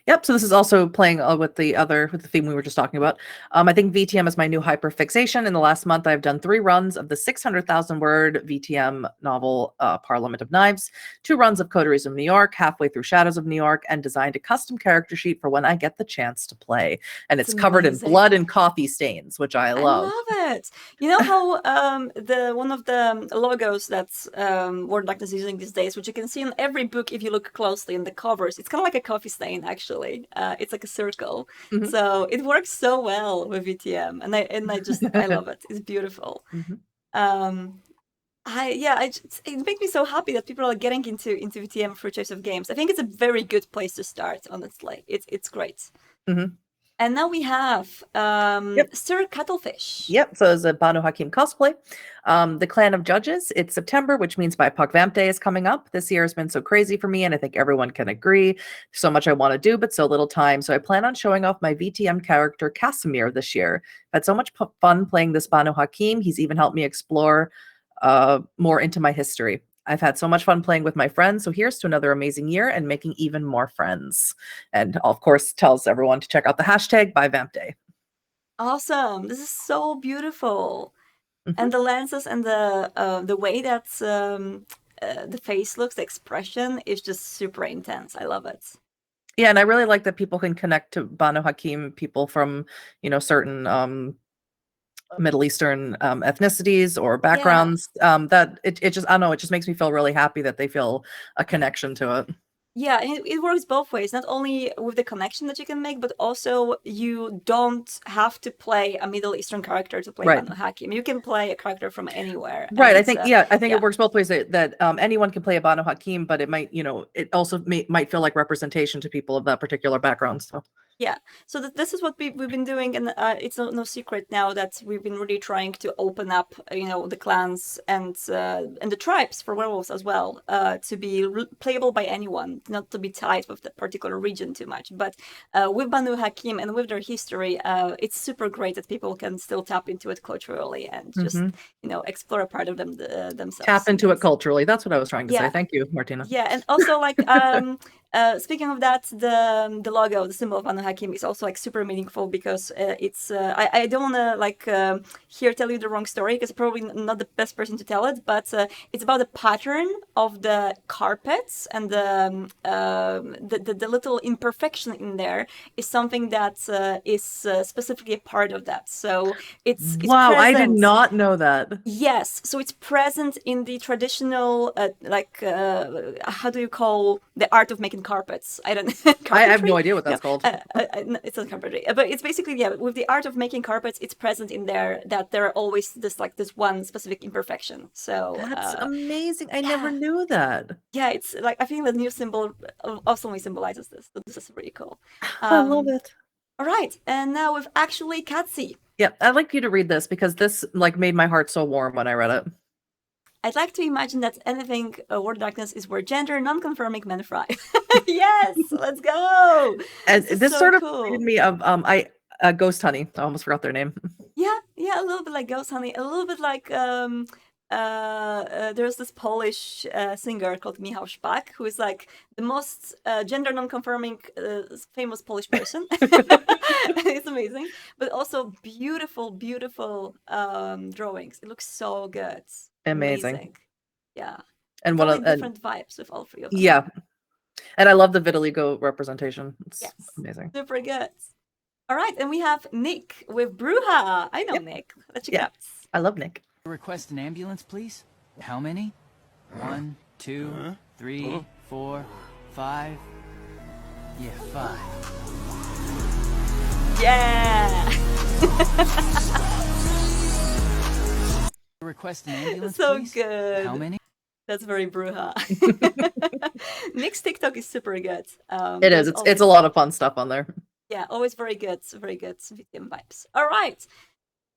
Yep. So this is also playing with the theme we were just talking about. I think VTM is my new hyperfixation. In the last month, I've done 3 runs of the 600,000 word VTM novel, Parliament of Knives, 2 runs of Coteries of New York, halfway through Shadows of New York, and designed a custom character sheet for when I get the chance to play. And it's covered in blood and coffee stains, which I love. I love it. You know how one of the logos that's World Darkness is using these days, which you can see in every book if you look closely in the covers, it's kind of like a coffee stain, actually. It's like a circle. So it works so well with VTM, and I love it. It's beautiful. It makes me so happy that people are getting into VTM through choice of games. I think it's a very good place to start, honestly. It's great. And now we have Yep. Sir Cuttlefish. Yep. So it's a Banu Hakim cosplay. The Clan of Judges. It's September, which means BIPOC Vamp Day is coming up. This year has been so crazy for me, and I think everyone can agree. So much I want to do, but so little time. So I plan on showing off my VTM character Casimir this year. I've had so much fun playing this Banu Hakim. He's even helped me explore more into my history. I've had so much fun playing with my friends. So here's to another amazing year and making even more friends. And of course, tells everyone to check out the hashtag #ByVampDay. Awesome. This is so beautiful. Mhm. And the lenses and the way that the face looks, the expression is just super intense. I love it. Yeah, and I really like that people can connect to Banu Hakim, people from, certain Middle Eastern ethnicities or backgrounds. That it just, I don't know, it just makes me feel really happy that they feel a connection to it. Yeah, and it works both ways. Not only with the connection that you can make, but also you don't have to play a Middle Eastern character to play Right. Banu Hakim. You can play a character from anywhere. Right. And, I think it works both ways, that anyone can play a Banu Hakim, but it might, it also might feel like representation to people of that particular background. So yeah, so this is what we've been doing, and it's no secret now that we've been really trying to open up, the clans and the tribes for werewolves as well, to be playable by anyone, not to be tied with that particular region too much. But with Banu Hakim and with their history, it's super great that people can still tap into it culturally and just explore a part of them themselves. Tap into it culturally. That's what I was trying to say. Thank you, Martina. Yeah, and also like speaking of that, the logo, the symbol of Banu Hakim is also like super meaningful because it's I don't want to like here tell you the wrong story because probably not the best person to tell it, but it's about the pattern of the carpets and the little imperfection in there is something that is specifically a part of that. So it's wow, present. I did not know that. Yes, so it's present in the traditional how do you call the art of making carpets? I don't know. I have no idea what that's called. It's not carpentry, but it's basically, with the art of making carpets, it's present in there that there are always this one specific imperfection. So that's amazing. I never knew that. Yeah, it's like I think the new symbol also symbolizes this. So this is really cool. I love it. All right, and now with actually Katsi. Yeah, I'd like you to read this because this made my heart so warm when I read it. I'd like to imagine that anything World of Darkness is where gender non-conforming men fry. Yes, let's go. And this so sort of cool. reminded me of Ghost Honey. I almost forgot their name. Yeah, a little bit like Ghost Honey, a little bit like there's this Polish singer called Michał Szpak, who is like the most gender non-conforming famous Polish person. It's amazing, but also beautiful drawings. It looks so good. Amazing. Yeah. And different vibes with all three of them. Yeah. And I love the vitiligo representation. It's amazing. Super good. All right, and we have Nick with Bruja. I know Nick. Let's check it out. I love Nick. Request an ambulance, please. How many? 1, 2, 3, 4, 5. Yeah, 5. Yeah. Request an ambulance, so please. Good. How many? That's very Bruja. Nick's TikTok is super good. It is. It's a lot of fun stuff on there. Yeah, always very good VTM vibes. All right.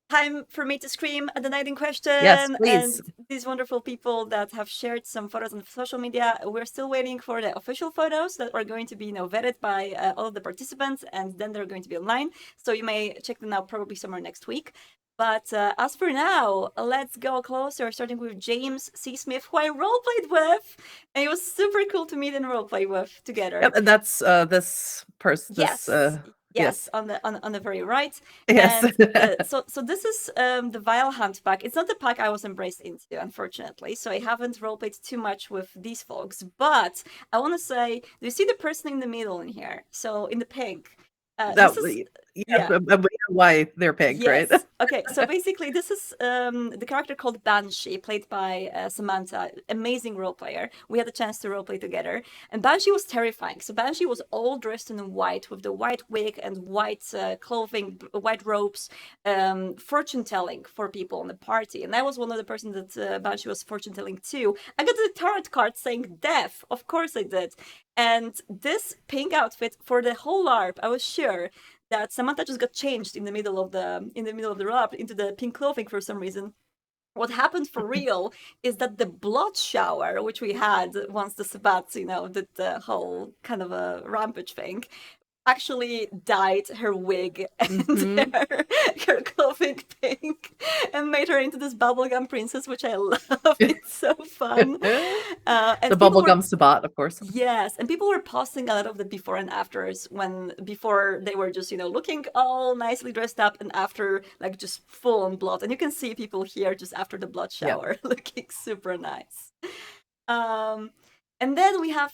Time for me to scream at the night in question. Yes, please. And these wonderful people that have shared some photos on social media. We're still waiting for the official photos that are going to be vetted by all of the participants, and then they're going to be online. So you may check them out probably somewhere next week. But as for now, let's go closer, starting with James C. Smith, who I roleplayed with. And it was super cool to meet and roleplay with together. Yep, and that's this person. Yes, on the very right. Yes. And, so this is the Vile Hunt pack. It's not the pack I was embraced into, unfortunately. So I haven't roleplayed too much with these folks. But I want to say, do you see the person in the middle in here? So in the pink. Why they're pink, right? Okay, so basically this is the character called Banshee, played by Samantha, amazing role player. We had a chance to roleplay together, and Banshee was terrifying. So Banshee was all dressed in white with the white wig and white clothing, white robes, fortune telling for people in the party. And I was one of the person that Banshee was fortune telling to. I got the tarot card saying death. Of course I did. And this pink outfit for the whole LARP, I was sure that Samantha just got changed in the middle of the rap into the pink clothing for some reason. What happened for real is that the blood shower, which we had once the Sabbats, did the whole kind of a rampage thing, actually dyed her wig and her clothing pink and made her into this bubblegum princess, which I love. It's so fun. The bubblegum Sabbat, of course. Yes, and people were posting a lot of the before and afters before they were just, looking all nicely dressed up and after like just full on blood. And you can see people here just after the blood shower looking super nice. And then we have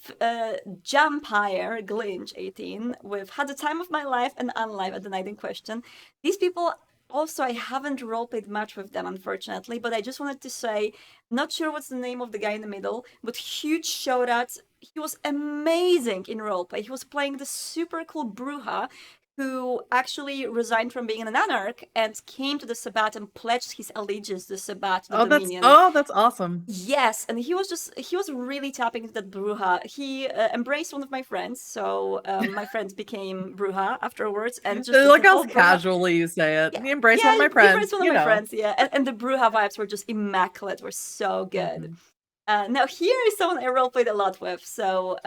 Jampire Glinch 18 with Had the Time of My Life and Unlive at the Night in Question. These people also, I haven't roleplayed much with them, unfortunately, but I just wanted to say, not sure what's the name of the guy in the middle, but huge shout out. He was amazing in roleplay. He was playing the super cool Bruja, who actually resigned from being an anarch and came to the Sabbat and pledged his allegiance to the Sabbat, the Dominion. That's awesome. Yes, and he was really tapping into that Bruja. He embraced one of my friends, so my friend became Bruja afterwards, and just look how casually you say it. Yeah. He embraced one of my friends. He embraced one of my friends, yeah, and the Bruja vibes were just immaculate. Were so good. Now here is someone I roleplayed a lot with. So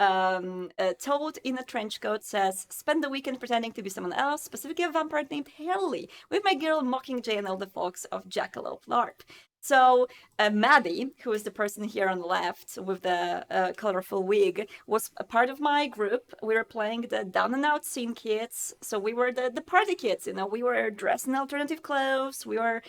Toad in a trench coat says, spend the weekend pretending to be someone else, specifically a vampire named Harley, with my girl Mockingjay and all the folks of Jackalope LARP. So Maddie, who is the person here on the left with the colorful wig, was a part of my group. We were playing the down and out scene kids. So we were the party kids, we were dressed in alternative clothes. We were,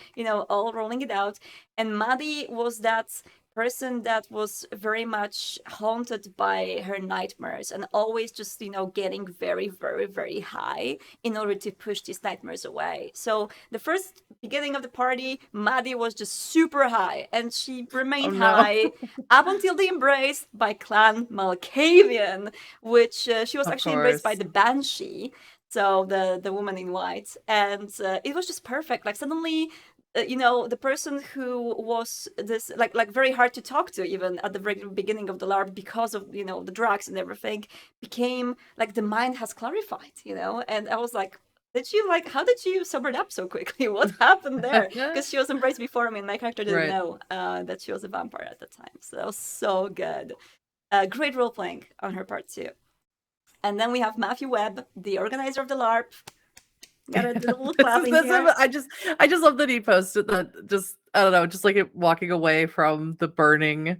all rolling it out. And Maddie was that person that was very much haunted by her nightmares and always just, getting very, very, very high in order to push these nightmares away. So the first beginning of the party, Maddie was just super high and she remained high up until the embrace by Clan Malkavian, which she was actually embraced by the Banshee. So the woman in white. And it was just perfect. Like suddenly, the person who was this like very hard to talk to even at the very beginning of the LARP because of the drugs and everything became like the mind has clarified, and I was like, how did you sober up so quickly? What happened there? Because she was embraced before me and my character didn't know that she was a vampire at the time. So that was so good. Great role playing on her part too. And then we have Matthew Webb, the organizer of the LARP. Got a little clapping here. I just love that he posted that. Just I don't know, just like it walking away from the burning,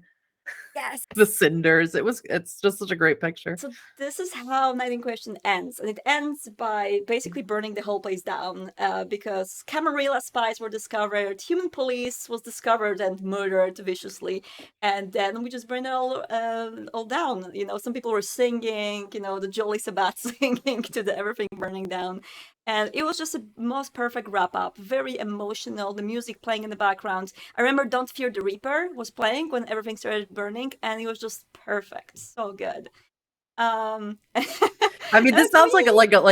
the cinders. It's just such a great picture. So this is how Night in Question ends, and it ends by basically burning the whole place down because Camarilla spies were discovered, human police was discovered and murdered viciously, and then we just burned it all down. Some people were singing, the Jolly Sabbat singing to the everything burning down. And it was just a most perfect wrap up, very emotional, the music playing in the background. I remember Don't Fear the Reaper was playing when everything started burning, and it was just perfect. So good. I mean, this sounds like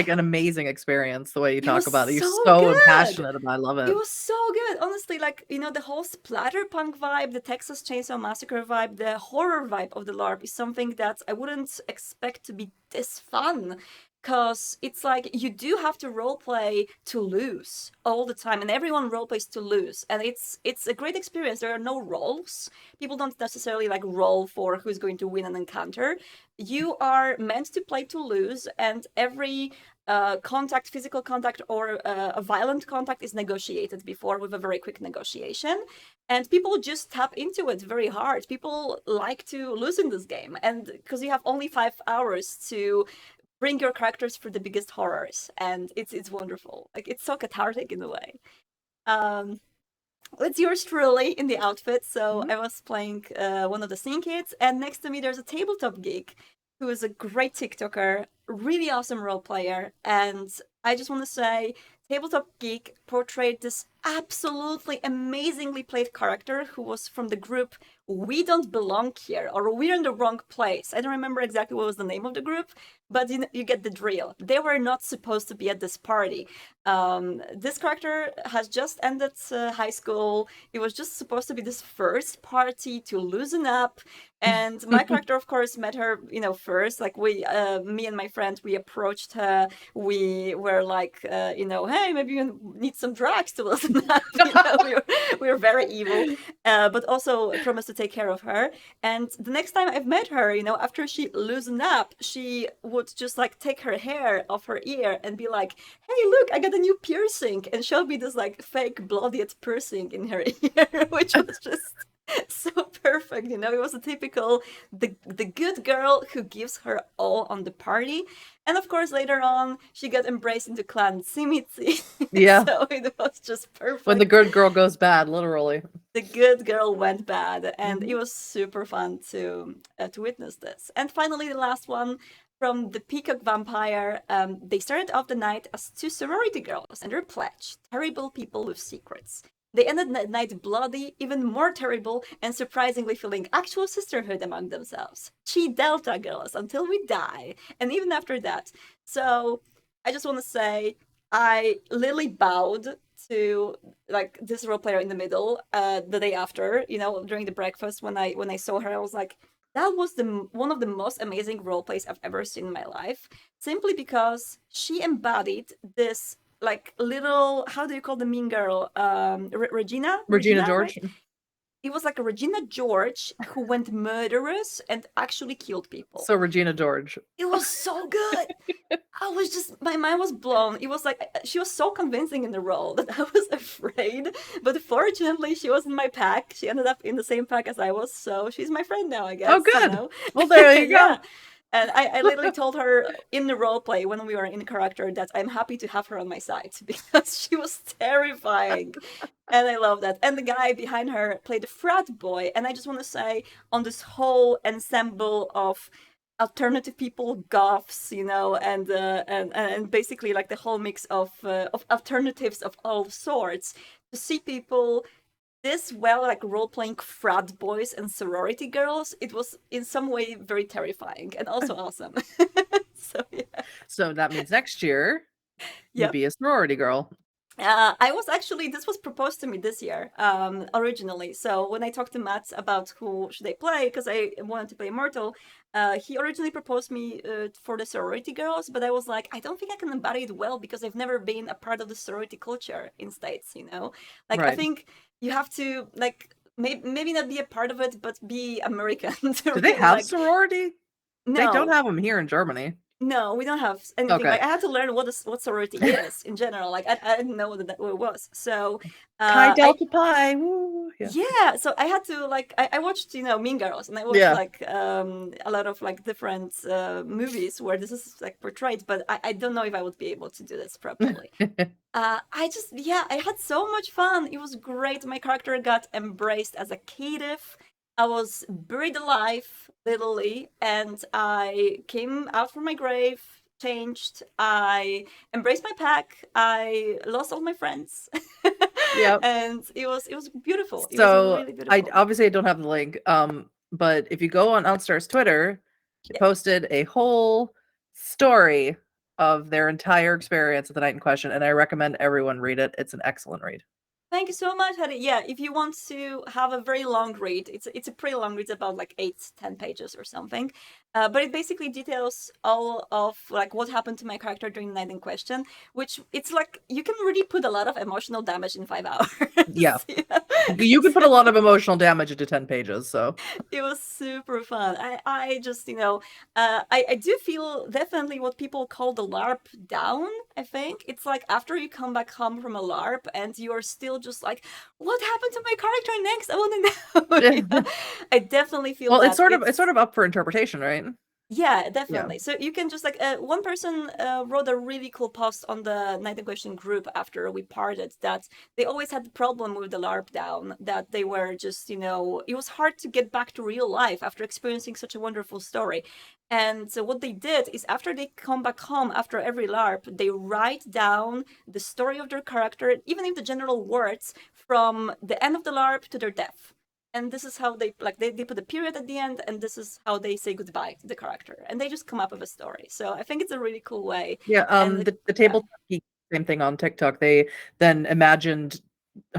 an amazing experience, the way you talk about it. You're so passionate about it. I love it. It was so good. Honestly, the whole splatterpunk vibe, the Texas Chainsaw Massacre vibe, the horror vibe of the LARP is something that I wouldn't expect to be this fun. Because it's like you do have to roleplay to lose all the time, and everyone roleplays to lose, and it's a great experience. There are no roles. People don't necessarily roll for who's going to win an encounter. You are meant to play to lose, and every physical contact or a violent contact is negotiated before with a very quick negotiation, and people just tap into it very hard. People like to lose in this game, and because you have only 5 hours to bring your characters through the biggest horrors, and it's wonderful. It's so cathartic in a way. It's yours truly in the outfit. So I was playing one of the scene kids, and next to me there's a tabletop geek who is a great TikToker, really awesome role player, and I just want to say, tabletop geek, portrayed this absolutely amazingly played character who was from the group We Don't Belong Here, or We're in the Wrong Place. I don't remember exactly what was the name of the group, but you get the drill. They were not supposed to be at this party. This character has just ended high school. It was just supposed to be this first party to loosen up. And my character, of course, met her, first. Like me and my friend, we approached her. We were like, hey, maybe you need some drugs to loosen up. we were very evil, but also promised to take care of her. And the next time I've met her, after she loosened up, she would just like take her hair off her ear and be like, hey, look, I got a new piercing, and show me this like fake bloodied piercing in her ear, which was just so perfect. It was a typical the good girl who gives her all on the party. And of course later on she got embraced into clan Simitsi. Yeah. So it was just perfect. When the good girl goes bad, literally. The good girl went bad, and it was super fun to witness this. And finally, the last one from the Peacock Vampire. They started off the night as two sorority girls and their pledge, terrible people with secrets. They ended the night bloody, even more terrible, and surprisingly feeling actual sisterhood among themselves. Chi Delta girls until we die, and even after that. So I just want to say, I literally bowed to like this role player in the middle the day after, during the breakfast when I saw her. I was like, that was one of the most amazing role plays I've ever seen in my life, simply because she embodied this like little, how do you call the mean girl? Regina George. Right? It was like a Regina George who went murderous and actually killed people. So Regina George. It was so good. My mind was blown. It was like, she was so convincing in the role that I was afraid. But fortunately, she was in my pack. She ended up in the same pack as I was. So she's my friend now, I guess. Oh, good. Well, there you go. And I literally told her in the roleplay when we were in character that I'm happy to have her on my side because she was terrifying. And I love that. And the guy behind her played a frat boy. And I just want to say, on this whole ensemble of alternative people, goths, and basically like the whole mix of alternatives of all sorts, to see people this well, like role-playing frat boys and sorority girls, it was in some way very terrifying and also awesome. So yeah. So that means next year you'll be a sorority girl. This was proposed to me this year, originally. So when I talked to Matt about who should I play, because I wanted to play Immortal, he originally proposed me for the sorority girls, but I was like, I don't think I can embody it well because I've never been a part of the sorority culture in States, Like, right. I think you have to, like, maybe not be a part of it, but be American. Do they have sorority? No. They don't have them here in Germany. No, we don't have anything. Okay. Like, I had to learn what sorority is in general. Like I didn't know what it was. So Chi Delta Pi. Woo. Yeah. So I had to I watched Mean Girls, and I watched a lot of like different movies where this is like portrayed. But I don't know if I would be able to do this properly. I had so much fun. It was great. My character got embraced as a caitiff. I was buried alive, literally, and I came out from my grave, changed, I embraced my pack, I lost all my friends. Yeah. And it was beautiful. It was really beautiful. I don't have the link, but if you go on Outstar's Twitter, she posted a whole story of their entire experience at the Night in Question, and I recommend everyone read it. It's an excellent read. Thank you so much, Hattie. Yeah, if you want to have a very long read, it's a pretty long read. It's about like 8-10 pages or something. But it basically details all of like what happened to my character during the Night in Question, which it's like you can really put a lot of emotional damage in 5 hours. Yeah. You can put a lot of emotional damage into 10 pages. So it was super fun. I just, I do feel definitely what people call the LARP down, I think. It's like after you come back home from a LARP and you are still just like, what happened to my character next? I want to know. I definitely feel it's sort of up for interpretation, right? Yeah, definitely. So you can just like one person wrote a really cool post on the Night in Question group after we parted that they always had the problem with the LARP down, that they were just, you know, it was hard to get back to real life after experiencing such a wonderful story. And so what they did is after they come back home after every LARP, they write down the story of their character, even if the general words, from the end of the LARP to their death. And this is how they like they put a period at the end, and this is how they say goodbye to the character, and they just come up with a story. So I think it's a really cool way. Yeah, And the tabletop geek, same thing on TikTok. They then imagined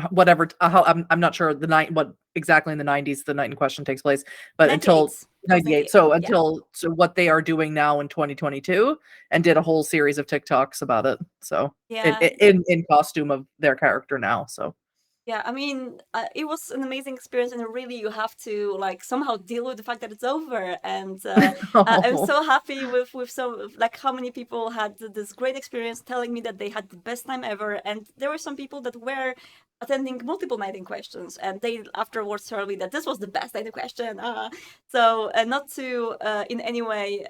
whatever how I'm not sure what exactly in the 90s the Night in Question takes place, but until 98. So until so what they are doing now in 2022, and did a whole series of TikToks about it. So in costume of their character now. So yeah, I mean, it was an amazing experience, and really you have to like somehow deal with the fact that it's over. And I'm so happy with so like how many people had this great experience, telling me that they had the best time ever. And there were some people that were attending multiple Night in Questions, and they afterwards told me that this was the best Night in Question. So not to in any way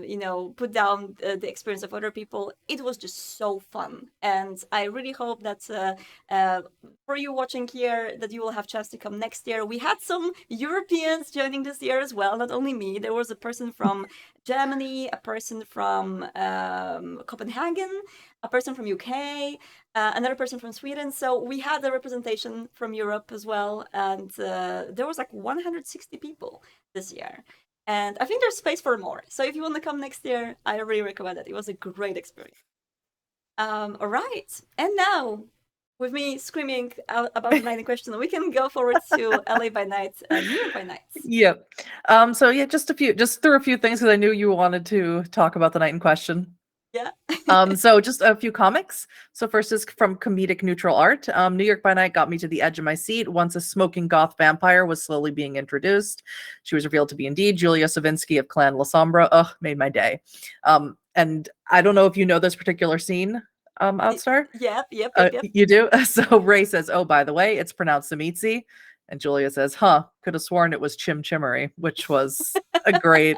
you know, put down the experience of other people, it was just so fun, and I really hope that for you watching here, that you will have chance to come next year. We had some Europeans joining this year as well, not only me. There was a person from Germany, a person from Copenhagen, a person from UK, another person from Sweden. So we had a representation from Europe as well, and there was like 160 people this year. And I think there's space for more. So if you want to come next year, I really recommend it. It was a great experience. All right. And now, with me screaming out about the Night in Question, we can go forward to LA by night and New York by night. Yep. So yeah, just threw a few things because I knew you wanted to talk about the Night in Question. Yeah. So just a few comics. So first is from Comedic Neutral Art. New York by Night got me to the edge of my seat once a smoking goth vampire was slowly being introduced. She was revealed to be indeed Julia Savinsky of Clan La Sombra. Ugh, made my day. And I don't know if you know this particular scene, Outstar? Yep. You do? So Ray says, oh, by the way, it's pronounced Samitsi. And Julia says, huh, could have sworn it was Chim Chimmery, which was a great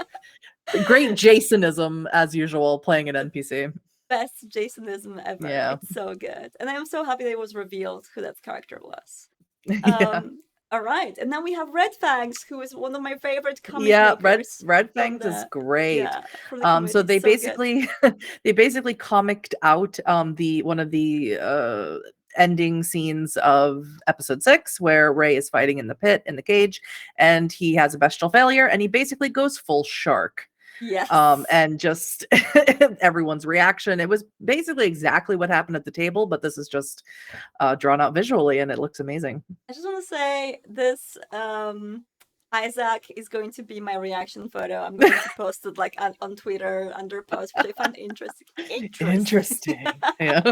Jasonism, as usual, playing an NPC. Best Jasonism ever. Yeah. It's so good. And I'm so happy that it was revealed who that character was. Yeah. All right. And then we have Red Fangs, who is one of my favorite comic makers. Red Fangs is great. Yeah, so they basically they basically comicked out one of the ending scenes of episode 6, where Ray is fighting in the pit in the cage, and he has a bestial failure, and he basically goes full shark. Yes. And just everyone's reaction. It was basically exactly what happened at the table, but this is just drawn out visually, and it looks amazing. I just want to say this Isaac is going to be my reaction photo. I'm going to post it like on Twitter under post, which I find interesting. Yeah.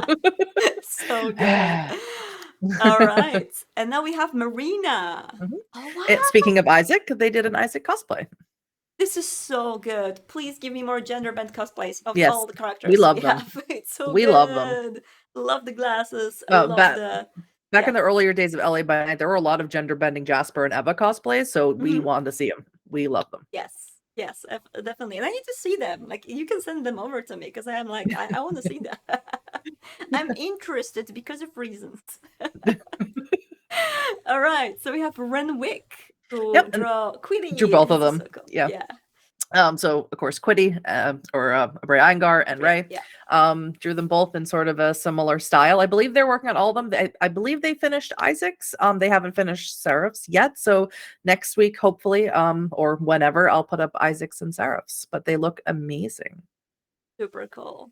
So good. All right. And now we have Marina. Mm-hmm. Oh, wow. Speaking of Isaac, they did an Isaac cosplay. This is so good. Please give me more gender bent cosplays of all the characters. We love them. It's so we good. love them. Love the glasses. I love Back in the earlier days of LA by Night, there were a lot of gender bending Jasper and Eva cosplays, so we wanted to see them. We love them. Yes, definitely. And I need to see them. Like, you can send them over to me, because I'm like, I want to see them. I'm interested because of reasons. All right, so we have Renwick, who drew Quiddy. Drew both of them. So cool. Yeah. So of course Quiddy or Bray Iyengar and Ray drew them both in sort of a similar style. I believe they're working on all of them. I believe they finished Isaac's. They haven't finished Seraph's yet. So next week, hopefully, or whenever, I'll put up Isaac's and Seraph's. But they look amazing. Super cool.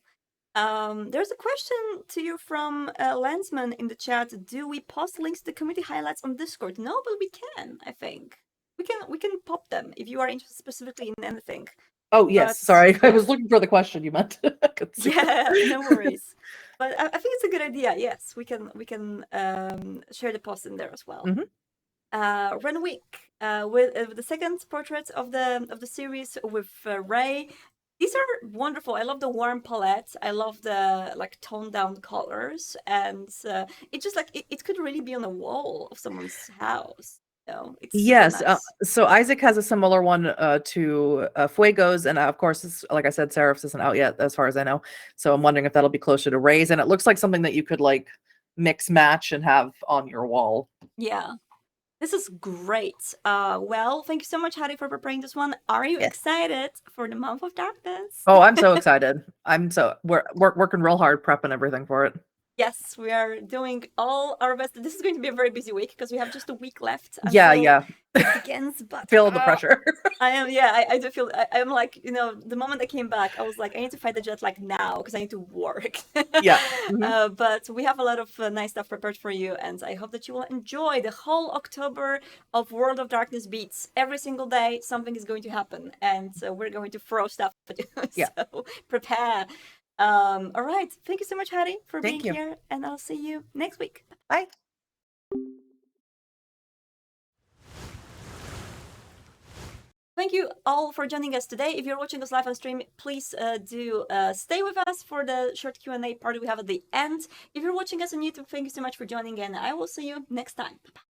There's a question to you from Lensman in the chat. Do we post links to the community highlights on Discord? No, but we can, I think. We can pop them if you are interested specifically in anything. Oh yes, sorry, I was looking for the question you meant. Yeah, no worries. But I think it's a good idea. Yes, we can share the post in there as well. Renwick with the second portrait of the series with Ray. These are wonderful. I love the warm palette. I love the like toned down colors, and it just like it could really be on the wall of someone's house. So it's Yes. super nice. So Isaac has a similar one to Fuego's, and of course, like I said, Seraph's isn't out yet, as far as I know. So I'm wondering if that'll be closer to Ray's, and it looks like something that you could like mix match and have on your wall. Yeah. This is great. Well, thank you so much, Hattie, for preparing this one. Are you excited for the Month of Darkness? Oh, I'm so excited. We're working real hard prepping everything for it. Yes, we are doing all our best. This is going to be a very busy week because we have just a week left Yeah. it begins. But Feel the pressure. I am, yeah, I do feel, I'm like, you know, the moment I came back, I was like, I need to fight the jet lag now because I need to work. Yeah. But we have a lot of nice stuff prepared for you, and I hope that you will enjoy the whole October of World of Darkness beats. Every single day, something is going to happen, and we're going to throw stuff at you. Yeah. So prepare. All right. Thank you so much, Hattie, for being Thank you. here, and I'll see you next week. Bye. Thank you all for joining us today. If you're watching us live on stream, please do stay with us for the short Q&A part we have at the end. If you're watching us on YouTube, thank you so much for joining, and I will see you next time. Bye-bye.